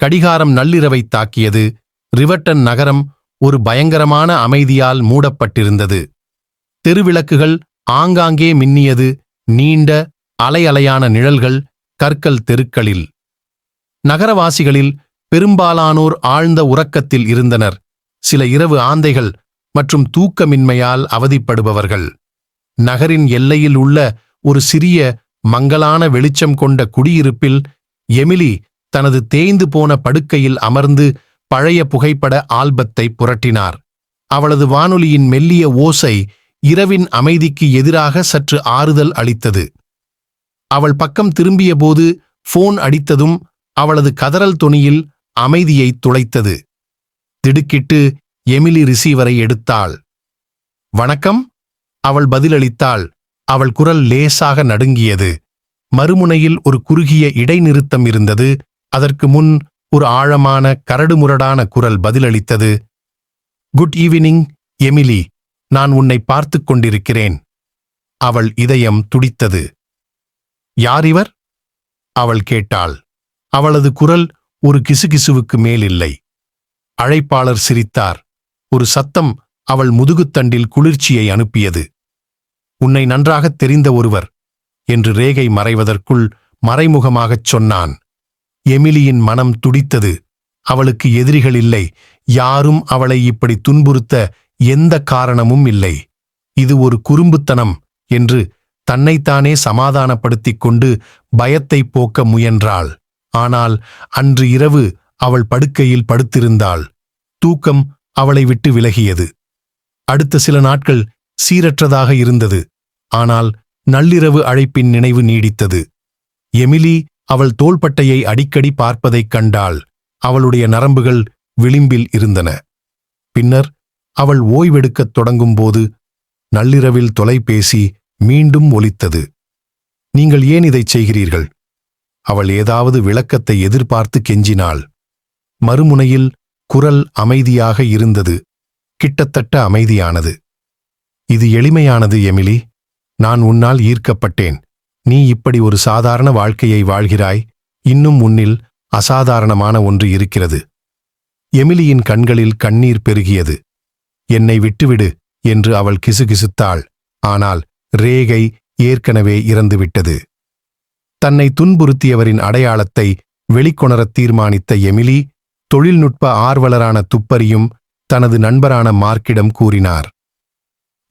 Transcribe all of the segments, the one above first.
கடிகாரம் நள்ளிரவைத் தாக்கியது. ரிவர்டன் நகரம் ஒரு பயங்கரமான அமைதியால் மூடப்பட்டிருந்தது. தெருவிளக்குகள் ஆங்காங்கே மின்னியது. நீண்ட அலையலையான நிழல்கள் கற்கள் தெருக்களில். நகரவாசிகளில் பெரும்பாலானோர் ஆழ்ந்த உறக்கத்தில் இருந்தனர். சில இரவு ஆந்தைகள் மற்றும் தூக்கமின்மையால் அவதிப்படுபவர்கள். நகரின் எல்லையில் உள்ள ஒரு சிறிய மங்கலான வெளிச்சம் கொண்ட குடியிருப்பில் எமிலி தனது தேய்ந்து போன படுக்கையில் அமர்ந்து பழைய புகைப்பட ஆல்பத்தை புரட்டினார். அவளது வானொலியின் மெல்லிய ஓசை இரவின் அமைதிக்கு எதிராக சற்று ஆறுதல் அளித்தது. அவள் பக்கம் திரும்பியபோது போன் அடித்ததும் அவளது கதறல் தொனியில் அமைதியை துளைத்தது. திடுக்கிட்டு எமிலி ரிசீவரை எடுத்தாள். வணக்கம், அவள் பதிலளித்தாள். அவள் குரல் லேசாக நடுங்கியது. மறுமுனையில் ஒரு குறுகிய இடைநிறுத்தம் இருந்தது. அதற்கு முன் ஒரு ஆழமான கரடுமுரடான குரல் பதிலளித்தது. குட் ஈவினிங் எமிலி, நான் உன்னை பார்த்துக் கொண்டிருக்கிறேன். அவள் இதயம் துடித்தது. யார் இவர்? அவள் கேட்டாள். அவளது குரல் ஒரு கிசுகிசுவுக்கு மேலில்லை. அழைப்பாளர் சிரித்தார். ஒரு சத்தம் அவள் முதுகுத்தண்டில் குளிர்ச்சியை அனுப்பியது. உன்னை நன்றாகத் தெரிந்த ஒருவர் என்று ரேகை மறைவதற்குள் மறைமுகமாகச் சொன்னான். எமிலியின் மனம் துடித்தது. அவளுக்கு எதிரிகள் இல்லை. யாரும் அவளை இப்படி துன்புறுத்த எந்த காரணமும் இல்லை. இது ஒரு குறும்புத்தனம் என்று தன்னைத்தானே சமாதானப்படுத்திக் கொண்டு பயத்தை போக்க முயன்றாள். ஆனால் அன்று இரவு அவள் படுக்கையில் படுத்திருந்தாள். தூக்கம் அவளை விட்டு விலகியது. அடுத்த சில நாட்கள் சீரற்றதாக இருந்தது. ஆனால் நள்ளிரவு அழைப்பின் நினைவு நீடித்தது. எமிலி அவள் தோள்பட்டையை அடிக்கடி பார்ப்பதைக் கண்டாள். அவளுடைய நரம்புகள் விளிம்பில் இருந்தன. பின்னர் அவள் ஓய்வெடுக்கத் தொடங்கும்போது நள்ளிரவில் தொலைபேசி மீண்டும் ஒலித்தது. நீங்கள் ஏன் இதைச் செய்கிறீர்கள்? அவள் ஏதாவது விளக்கத்தை எதிர்பார்த்து கெஞ்சினாள். மறுமுனையில் குரல் அமைதியாக இருந்தது. கிட்டத்தட்ட அமைதியானது. இது எளிமையானது எமிலி. நான் உன்னால் ஈர்க்கப்பட்டேன். நீ இப்படி ஒரு சாதாரண வாழ்க்கையை வாழ்கிறாய். இன்னும் உன்னில் அசாதாரணமான ஒன்று இருக்கிறது. எமிலியின் கண்களில் கண்ணீர் பெருகியது. என்னை விட்டுவிடு என்று அவள் கிசுகிசுத்தாள். ஆனால் ரேகை ஏற்கனவே இறந்துவிட்டது. தன்னை துன்புறுத்தியவரின் அடையாளத்தை வெளிக்கொணரத் தீர்மானித்த எமிலி தொழில்நுட்ப ஆர்வலரான துப்பறியும் தனது நண்பரான மார்க்கிடம் கூறினார்.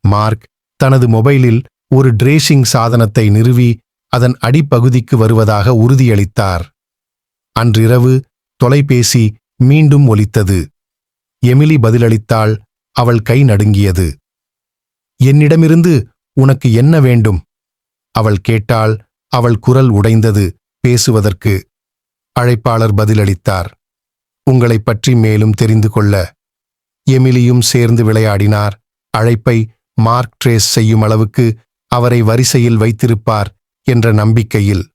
மார்க் தனது மொபைலில் ஒரு டிரேசிங் சாதனத்தை நிறுவி அதன் அடிப்பகுதிக்கு வருவதாக உறுதியளித்தார். அன்றிரவு தொலைபேசி மீண்டும் ஒலித்தது. எமிலி பதிலளித்தாள். அவள் கை நடுங்கியது. என்னிடமிருந்து உனக்கு என்ன வேண்டும்? அவள் கேட்டாள். அவள் குரல் உடைந்தது பேசுவதற்கு. அழைப்பாளர் பதிலளித்தார். உங்களைப் பற்றி மேலும் தெரிந்து கொள்ள. எமிலியும் சேர்ந்து விளையாடினார். அழைப்பை மார்க் ட்ரேஸ் செய்யும் அளவுக்கு அவரை வரிசையில் வைத்திருப்பார் என்ற நம்பிக்கையில்.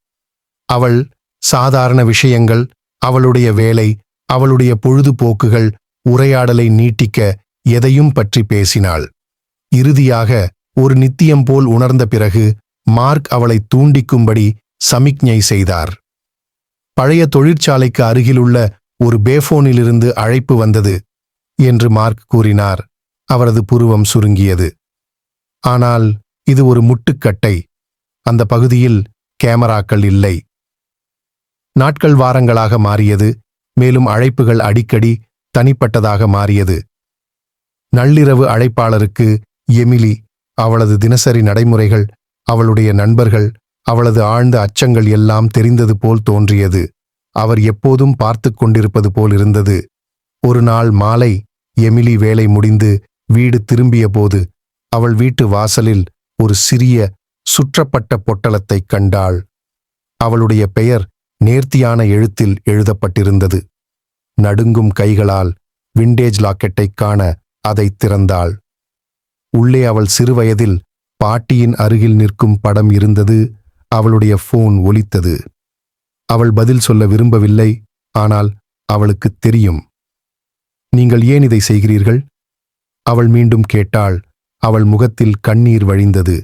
அவள் சாதாரண விஷயங்கள், அவளுடைய வேலை, அவளுடைய பொழுதுபோக்குகள், உரையாடலை நீட்டிக்க எதையும் பற்றி பேசினாள். இறுதியாக ஒரு நித்தியம் போல் உணர்ந்த பிறகு மார்க் அவளை தூண்டிக்கும்படி சமிக்ஞை செய்தார். பழைய தொழிற்சாலைக்கு அருகிலுள்ள ஒரு பேஃபோனிலிருந்து அழைப்பு வந்தது என்று மார்க் கூறினார். அவரது புருவம் சுருங்கியது. ஆனால் இது ஒரு முட்டுக்கட்டை. அந்த பகுதியில் கேமராக்கள் இல்லை. நாட்கள் வாரங்களாக மாறியது. மேலும் அழைப்புகள் அடிக்கடி தனிப்பட்டதாக மாறியது. நள்ளிரவு அழைப்பாளருக்கு எமிலி, அவளது தினசரி நடைமுறைகள், அவளுடைய நண்பர்கள், அவளது ஆழ்ந்த அச்சங்கள் எல்லாம் தெரிந்தது போல் தோன்றியது. அவர் எப்போதும் பார்த்து கொண்டிருப்பது போல் இருந்தது. ஒரு நாள் மாலை எமிலி வேலை முடிந்து வீடு திரும்பியபோது அவள் வீட்டு வாசலில் ஒரு சிறிய சுற்றப்பட்ட பொட்டலத்தைக் கண்டாள். அவளுடைய பெயர் நேர்த்தியான எழுத்தில் எழுதப்பட்டிருந்தது. நடுங்கும் கைகளால் விண்டேஜ் லாக்கெட்டைக் காண அதைத் திறந்தாள். உள்ளே அவள் சிறுவயதில் பாட்டியின் அருகில் நிற்கும் படம் இருந்தது. அவளுடைய போன் ஒலித்தது. அவள் பதில் சொல்ல விரும்பவில்லை. ஆனால் அவளுக்குத் தெரியும். நீங்கள் ஏன் இதை செய்கிறீர்கள்? அவள் மீண்டும் கேட்டாள். அவள் முகத்தில் கண்ணீர் வழிந்தது.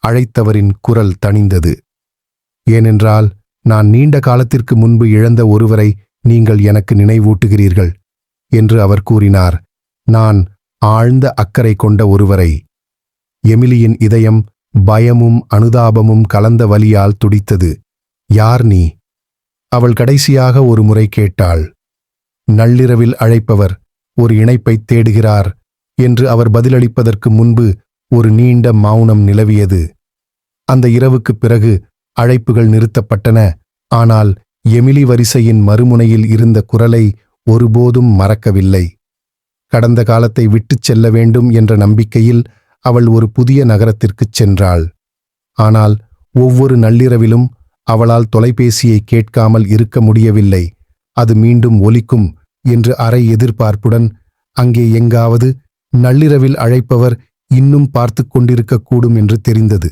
அழைத்தவரின் குரல் தணிந்தது. ஏனென்றால் நான் நீண்ட காலத்திற்கு முன்பு இழந்த ஒருவரை நீங்கள் எனக்கு நினைவூட்டுகிறீர்கள் என்று அவர் கூறினார். நான் ஆழ்ந்த அக்கறை கொண்ட ஒருவரை. எமிலியின் இதயம் பயமும் அனுதாபமும் கலந்த வலியால் துடித்தது. யார் நீ? அவள் கடைசியாக ஒரு முறை கேட்டாள். நள்ளிரவில் அழைப்பவர் ஒரு இணைப்பைத் தேடுகிறார் என்று அவர் பதிலளிப்பதற்கு முன்பு ஒரு நீண்ட மௌனம் நிலவியது. அந்த இரவுக்குப் பிறகு அழைப்புகள் நிறுத்தப்பட்டன. ஆனால் எமிலி வரிசையின் மறுமுனையில் இருந்த குரலை ஒருபோதும் மறக்கவில்லை. கடந்த காலத்தை விட்டுச் செல்ல வேண்டும் என்ற நம்பிக்கையில் அவள் ஒரு புதிய நகரத்திற்குச் சென்றாள். ஆனால் ஒவ்வொரு நள்ளிரவிலும் அவளால் தொலைபேசியை கேட்காமல் இருக்க முடியவில்லை. அது மீண்டும் ஒலிக்கும் என்று அரை எதிர்பார்ப்புடன் அங்கே எங்காவது நள்ளிரவில் அழைப்பவர் இன்னும் பார்த்து கொண்டிருக்கக்கூடும் என்று தெரிந்தது.